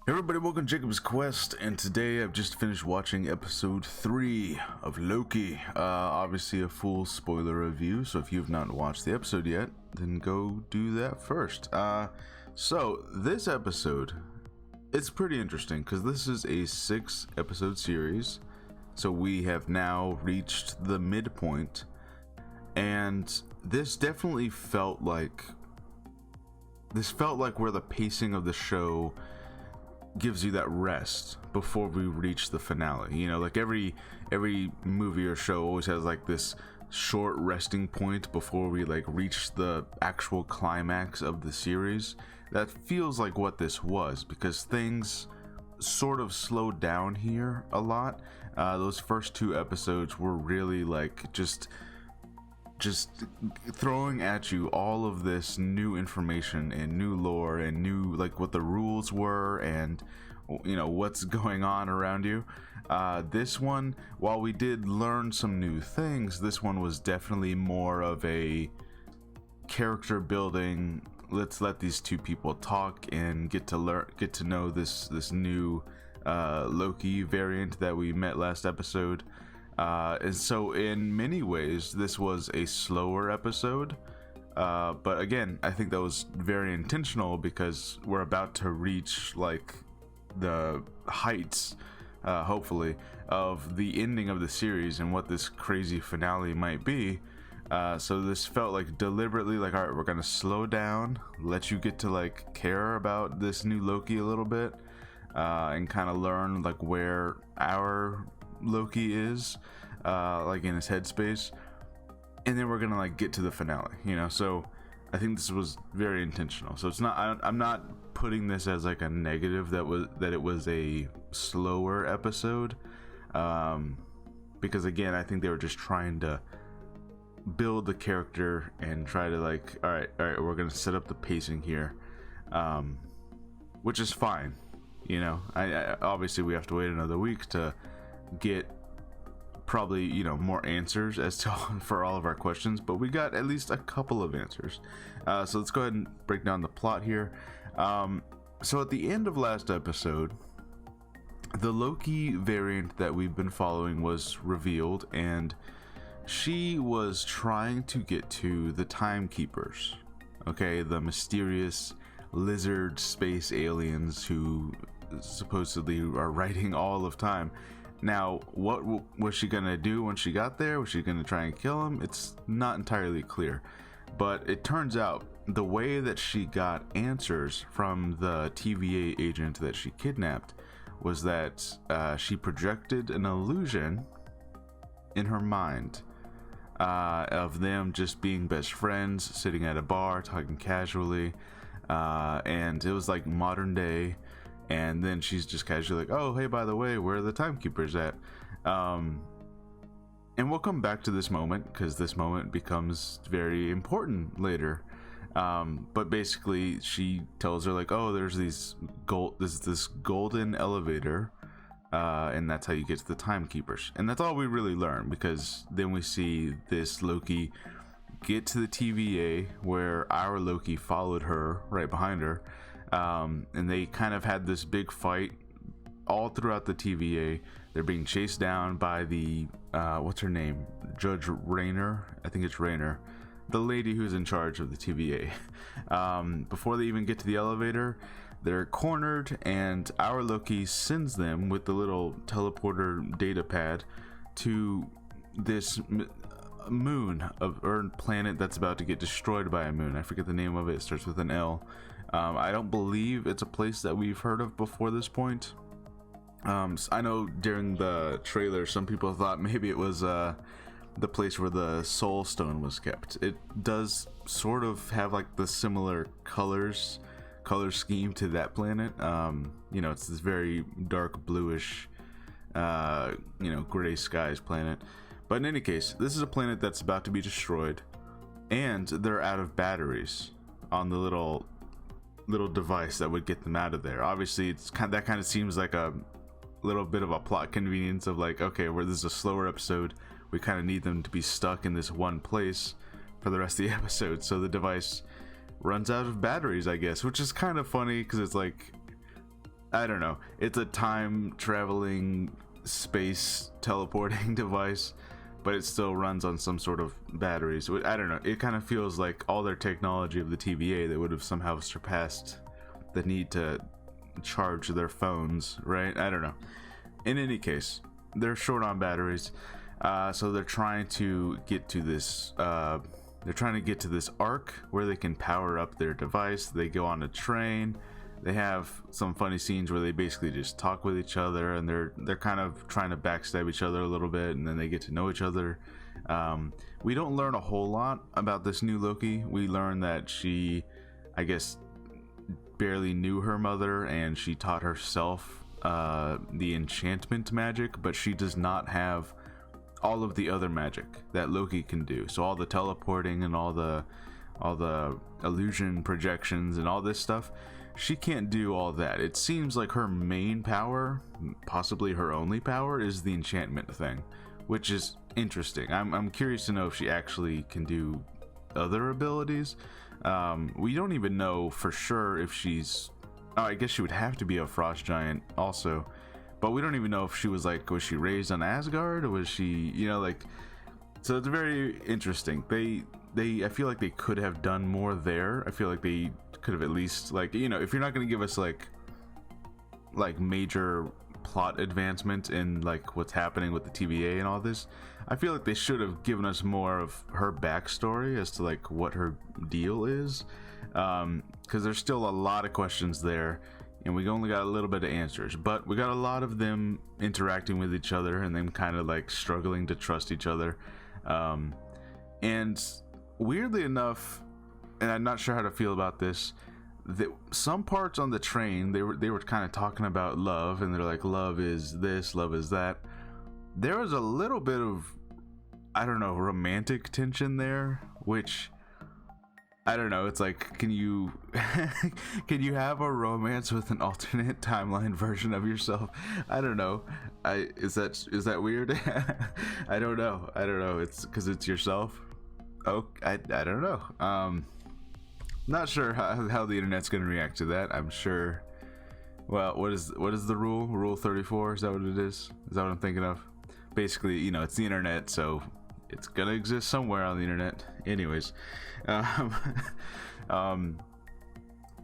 Everybody, welcome to Jacob's Quest, and today I've just finished watching episode 3 of Loki. Obviously a full spoiler review, so if you've not watched the episode yet, then go do that first. So this episode, it's pretty interesting because this is a 6-episode series, so we have now reached the midpoint, and this definitely felt like where the pacing of the show gives you that rest before we reach the finale. You know, like every movie or show always has like this short resting point before we like reach the actual climax of the series. That feels like what this was, because things sort of slowed down here a lot. Those first 2 episodes were really like just throwing at you all of this new information and new lore and new, like, what the rules were and, you know, what's going on around you. This one, while we did learn some new things, this one was definitely more of a character building. Let's let these 2 people talk and get to know this new Loki variant that we met last episode. And so in many ways this was a slower episode, but again, I think that was very intentional because we're about to reach like the heights, hopefully, of the ending of the series and what this crazy finale might be. So this felt like deliberately like, all right, we're gonna slow down, let you get to like care about this new Loki a little bit, and kind of learn like where our Loki is, like in his headspace, and then we're gonna like get to the finale, you know. So I think this was very intentional. So it's not, I'm not putting this as like a negative that it was a slower episode, because again, I think they were just trying to build the character and try to like, all right, we're gonna set up the pacing here, which is fine, you know. I obviously we have to wait another week to get probably, you know, more answers as to for all of our questions, but we got at least a couple of answers. So let's go ahead and break down the plot here. So at the end of last episode, the Loki variant that we've been following was revealed, and she was trying to get to the timekeepers, okay, the mysterious lizard space aliens who supposedly are writing all of time. Now, what was she gonna do when she got there? Was she gonna try and kill him? It's not entirely clear, but it turns out the way that she got answers from the TVA agent that she kidnapped was that she projected an illusion in her mind of them just being best friends, sitting at a bar, talking casually, and it was like modern day. And then she's just casually like, oh, hey, by the way, where are the timekeepers at? And we'll come back to this moment because this moment becomes very important later. But basically she tells her like, oh, there's this golden elevator, and that's how you get to the timekeepers. And that's all we really learn, because then we see this Loki get to the TVA where our Loki followed her right behind her. And they kind of had this big fight all throughout the TVA. They're being chased down by the what's her name, Judge Rayner, I think it's Rayner, the lady who's in charge of the TVA. Before they even get to the elevator, they're cornered, and our Loki sends them with the little teleporter data pad to this moon or planet that's about to get destroyed by a moon. I forget the name of it. It starts with an L. I don't believe it's a place that we've heard of before this point. I know during the trailer some people thought maybe it was the place where the Soul Stone was kept. It does sort of have like the similar color scheme to that planet. You know, it's this very dark bluish, you know, gray skies planet. But in any case, this is a planet that's about to be destroyed, and they're out of batteries on the little device that would get them out of there. Obviously, it's kind of seems like a little bit of a plot convenience of like, okay, where this is a slower episode, we kind of need them to be stuck in this one place for the rest of the episode, so the device runs out of batteries, I guess, which is kind of funny because it's like, I don't know. It's a time traveling space teleporting device, but it still runs on some sort of batteries. I don't know. It kind of feels like all their technology of the TVA that would have somehow surpassed the need to charge their phones, right? I don't know. In any case, they're short on batteries, so they're trying to get to this. They're trying to get to this arc where they can power up their device. They go on a train. They have some funny scenes where they basically just talk with each other, and they're kind of trying to backstab each other a little bit, and then they get to know each other. We don't learn a whole lot about this new Loki. We learn that she, I guess, barely knew her mother, and she taught herself the enchantment magic, but she does not have all of the other magic that Loki can do. So all the teleporting and all the illusion projections and all this stuff, she can't do all that. It seems like her main power, possibly her only power, is the enchantment thing, which is interesting. I'm curious to know if she actually can do other abilities. We don't even know for sure if she's... Oh, I guess she would have to be a frost giant also, but we don't even know if she was she raised on Asgard, or was she, like... So it's very interesting. I feel like they could have done more there. I feel like they could have at least, if you're not going to give us like major plot advancement in what's happening with the TVA and all this, I feel like they should have given us more of her backstory as to what her deal is, because there's still a lot of questions there, and we only got a little bit of answers, but we got a lot of them interacting with each other and them kind of struggling to trust each other. And weirdly enough, and I'm not sure how to feel about this, that some parts on the train, they were kind of talking about love, and they're like, love is this, love is that. There was a little bit of, I don't know, romantic tension there, which, I don't know, it's like, can you can you have a romance with an alternate timeline version of yourself? I don't know. Is that weird? I don't know. It's because it's yourself. Oh, I don't know. Not sure how the internet's gonna react to that. I'm sure. Well, what is the rule? Rule 34? Is that what it is? Is that what I'm thinking of? Basically, it's the internet, so it's gonna exist somewhere on the internet. Anyways,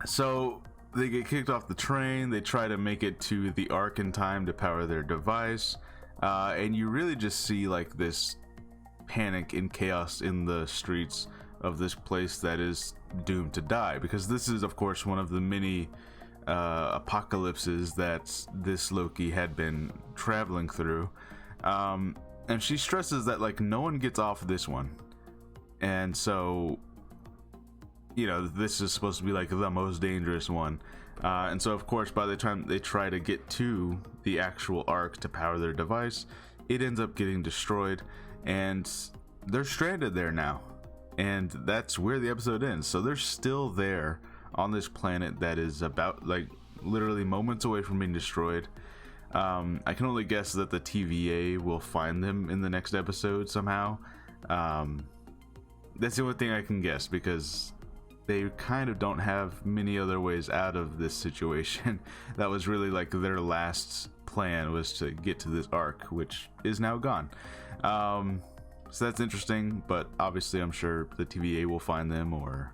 so they get kicked off the train. They try to make it to the Ark in time to power their device, and you really just see this panic and chaos in the streets of this place that is doomed to die, because this is, of course, one of the many apocalypses that this Loki had been traveling through. And she stresses that no one gets off this one, and so this is supposed to be the most dangerous one, and so of course by the time they try to get to the actual Ark to power their device, it ends up getting destroyed, and they're stranded there now, and that's where the episode ends. So they're still there on this planet that is about literally moments away from being destroyed. I can only guess that the TVA will find them in the next episode somehow. That's the only thing I can guess, because they kind of don't have many other ways out of this situation. That was really their last plan, was to get to this Ark, which is now gone. So that's interesting, but obviously I'm sure the TVA will find them, or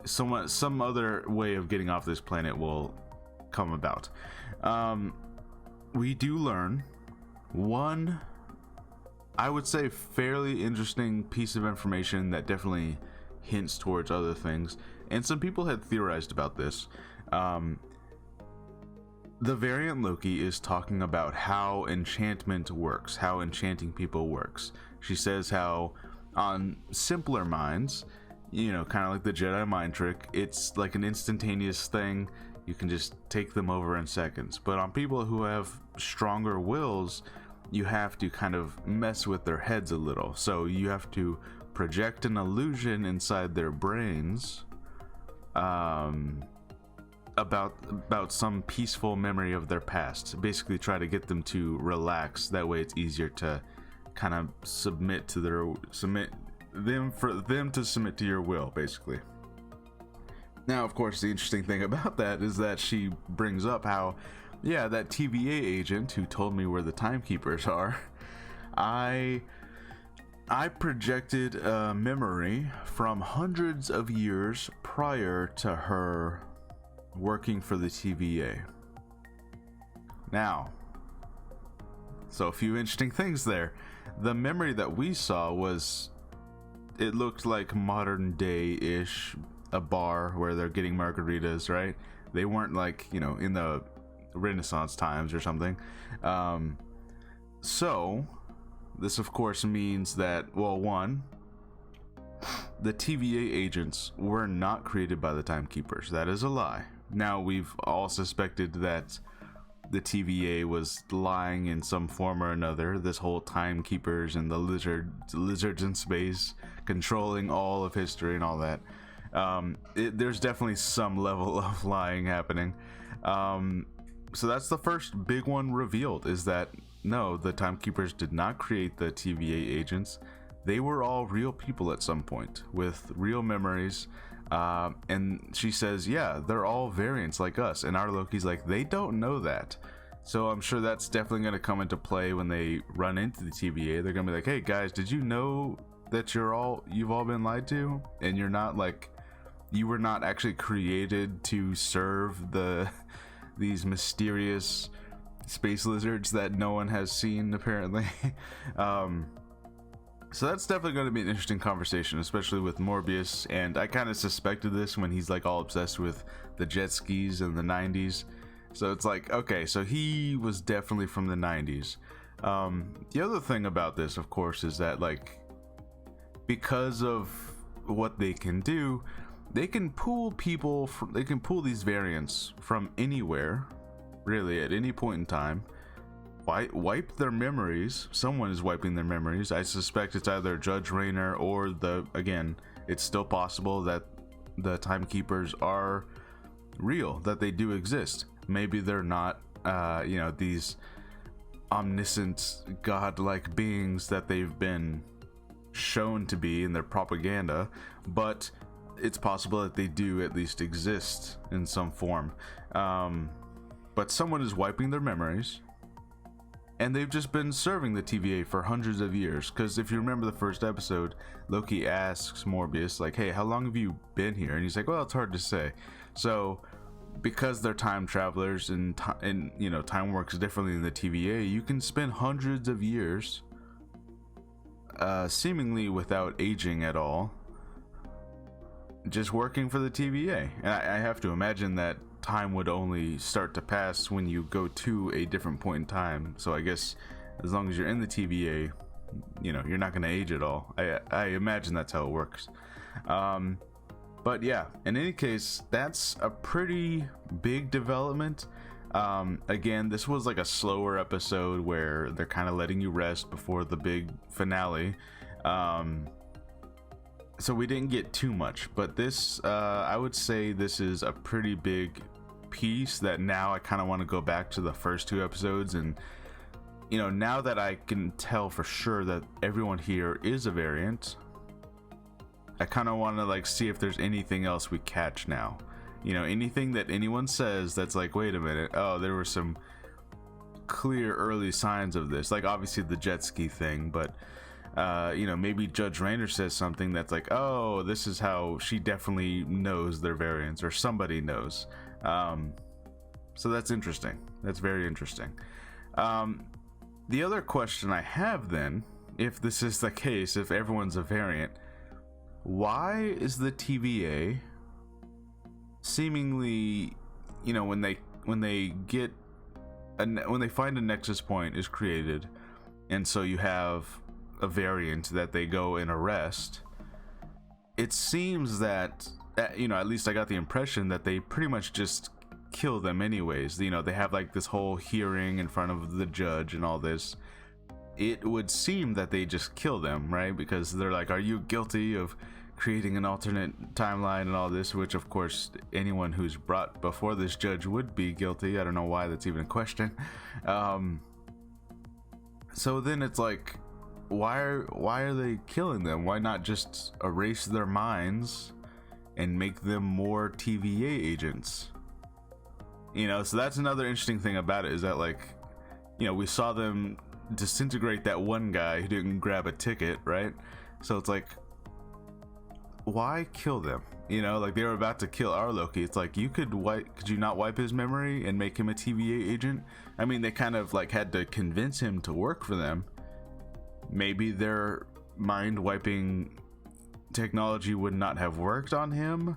some other way of getting off this planet will come about. We do learn one, I would say, fairly interesting piece of information that definitely hints towards other things, and some people had theorized about this. The variant Loki is talking about how enchantment works, how enchanting people works. She says how on simpler minds, kind of like the Jedi mind trick, it's an instantaneous thing. You can just take them over in seconds. But on people who have stronger wills, you have to kind of mess with their heads a little. So you have to project an illusion inside their brains about some peaceful memory of their past. Basically try to get them to relax. That way it's easier to kind of submit to your will, basically. Now, of course, the interesting thing about that is that she brings up how, yeah, that TVA agent who told me where the timekeepers are, I projected a memory from hundreds of years prior to her working for the TVA. Now, so a few interesting things there. The memory that we saw was, it looked like modern day-ish, a bar where they're getting margaritas, right? They weren't like, you know, in the Renaissance times or something. So this of course means that, well, one, the TVA agents were not created by the timekeepers. That is a lie. Now, we've all suspected that the TVA was lying in some form or another. This whole timekeepers and the lizards in space controlling all of history and all that. There's definitely some level of lying happening. So that's the first big one revealed, is that no, the timekeepers did not create the TVA agents. They were all real people at some point with real memories. And she says, yeah, they're all variants like us. And our Loki's like, they don't know that. So I'm sure that's definitely going to come into play when they run into the TVA. They're going to be like, hey guys, did you know that you've all been lied to? And you're not like, you were not actually created to serve these mysterious space lizards that no one has seen, apparently. So that's definitely going to be an interesting conversation, especially with Morbius. And I kind of suspected this when he's like all obsessed with the jet skis in the 90s. So it's like, okay, so he was definitely from the 90s. The other thing about this, of course, is that like, because of what they can do, they can pull people from, they can pull these variants from anywhere, really, at any point in time. Wipe their memories. Someone is wiping their memories. I suspect it's either Judge Rayner or again, it's still possible that the timekeepers are real, that they do exist. Maybe they're not, these omniscient, godlike beings that they've been shown to be in their propaganda, but it's possible that they do at least exist in some form. But someone is wiping their memories. And they've just been serving the TVA for hundreds of years. Because if you remember the first episode, Loki asks Morbius, like, hey, how long have you been here? And he's like, well, it's hard to say. So, because they're time travelers and time works differently in the TVA, you can spend hundreds of years seemingly without aging at all, just working for the TVA. And I have to imagine that time would only start to pass when you go to a different point in time. So I guess as long as you're in the TVA, you're not going to age at all. I imagine that's how it works. But yeah, in any case, that's a pretty big development. Again, this was like a slower episode where they're kind of letting you rest before the big finale. So we didn't get too much, but this, I would say this is a pretty big piece that now I kind of want to go back to the first two episodes. And, now that I can tell for sure that everyone here is a variant, I kind of want to like see if there's anything else we catch now. Anything that anyone says that's like, wait a minute, oh, there were some clear early signs of this. Like obviously the jet ski thing, but maybe Judge Rayner says something that's like, oh, this is how she definitely knows their variants, or somebody knows. So that's interesting. That's very interesting. The other question I have then, if this is the case, if everyone's a variant, why is the TVA seemingly, when they find a nexus point is created, and so you have a variant that they go and arrest, it seems that at least I got the impression that they pretty much just kill them anyways. They have like this whole hearing in front of the judge and all this. It would seem that they just kill them, right? Because they're like, are you guilty of creating an alternate timeline and all this, which of course anyone who's brought before this judge would be guilty. I don't know why that's even a question. So then it's like, why are they killing them? Why not just erase their minds and make them more TVA agents. You know, so that's another interesting thing about it, is that, like, you know, we saw them disintegrate that one guy who didn't grab a ticket, right? So it's like, why kill them? You know, like, they were about to kill our Loki. It's like, could you not wipe his memory and make him a TVA agent? I mean, they kind of like had to convince him to work for them. Maybe their mind wiping technology would not have worked on him.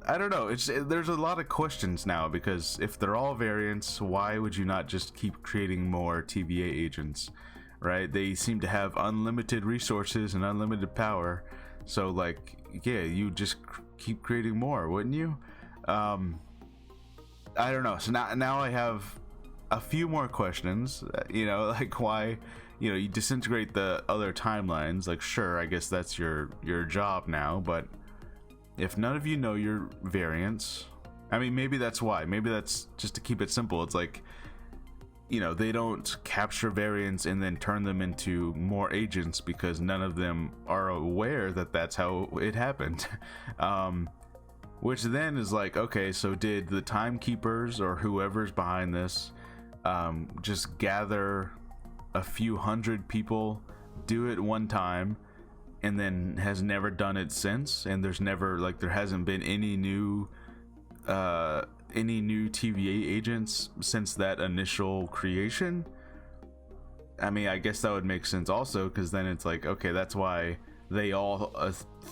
I don't know. There's a lot of questions now, because if they're all variants, why would you not just keep creating more TVA agents, right? They seem to have unlimited resources and unlimited power, so like, yeah, you just keep creating more, wouldn't you? I don't know. So now I have a few more questions. You know, like, why, you know, you disintegrate the other timelines? Like, sure, I guess that's your job now, but if none of you know your variants, I mean, maybe that's why. Maybe that's just to keep it simple. It's like, you know, they don't capture variants and then turn them into more agents because none of them are aware that that's how it happened. Which then is like, okay, so did the timekeepers or whoever's behind this just gather a few hundred people, do it one time, and then has never done it since? And there's never, like, there hasn't been any new TVA agents since that initial creation? I mean, I guess that would make sense also, because then it's like, okay, that's why they all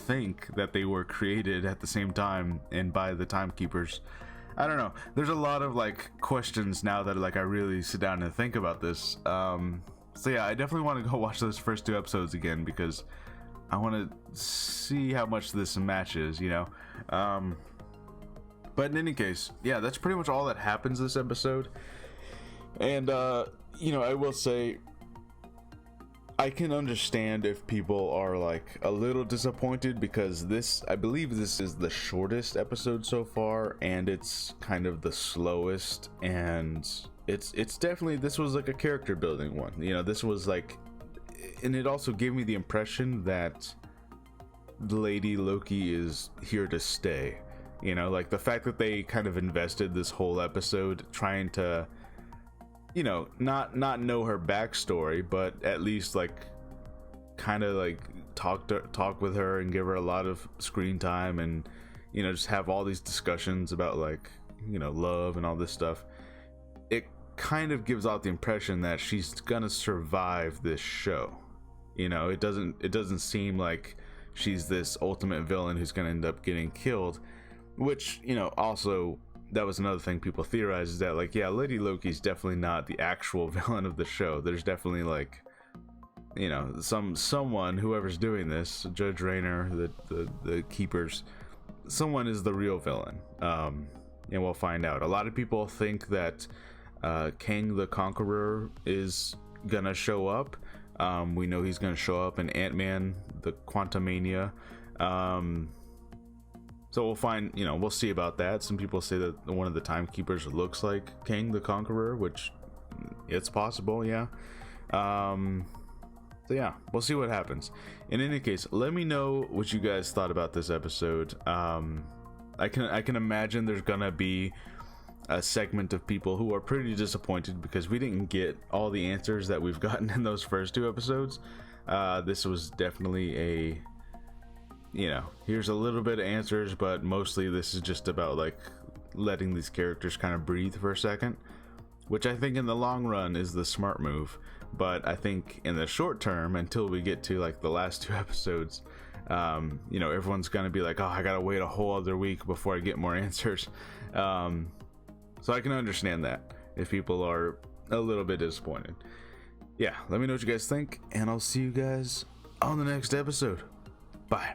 think that they were created at the same time and by the timekeepers. I don't know. There's a lot of like questions now that like I really sit down and think about this. So yeah, I definitely want to go watch those first 2 episodes again, because I want to see how much this matches, you know. But in any case, yeah, that's pretty much all that happens this episode. And you know, I will say, I can understand if people are like a little disappointed, because I believe this is the shortest episode so far, and it's kind of the slowest, and it's definitely, this was like a character building one, you know. This was like, and it also gave me the impression that Lady Loki is here to stay, you know, like the fact that they kind of invested this whole episode trying to, you know, not know her backstory, but at least like kind of like talk with her and give her a lot of screen time, and, you know, just have all these discussions about, like, you know, love and all this stuff. It kind of gives out the impression that she's gonna survive this show. You know, it doesn't seem like she's this ultimate villain who's gonna end up getting killed, which, you know, also, that was another thing people theorized, is that, like, yeah, Lady Loki's definitely not the actual villain of the show. There's definitely, like, you know, someone, whoever's doing this, Judge Rayner, the keepers, someone is the real villain. And we'll find out. A lot of people think that Kang the Conqueror is gonna show up. We know he's gonna show up in Ant-Man, the Quantumania. So we'll find, you know, we'll see about that. Some people say that one of the timekeepers looks like Kang the Conqueror, which it's possible, yeah. So yeah, we'll see what happens. In any case, let me know what you guys thought about this episode. I can imagine there's gonna be a segment of people who are pretty disappointed because we didn't get all the answers that we've gotten in those first 2 episodes. This was definitely a, you know, here's a little bit of answers, but mostly this is just about like letting these characters kind of breathe for a second, which I think in the long run is the smart move. But I think in the short term, until we get to like the last 2 episodes, you know, everyone's gonna be like, oh, I gotta wait a whole other week before I get more answers. So I can understand that if people are a little bit disappointed. Yeah, let me know what you guys think, and I'll see you guys on the next episode. Bye.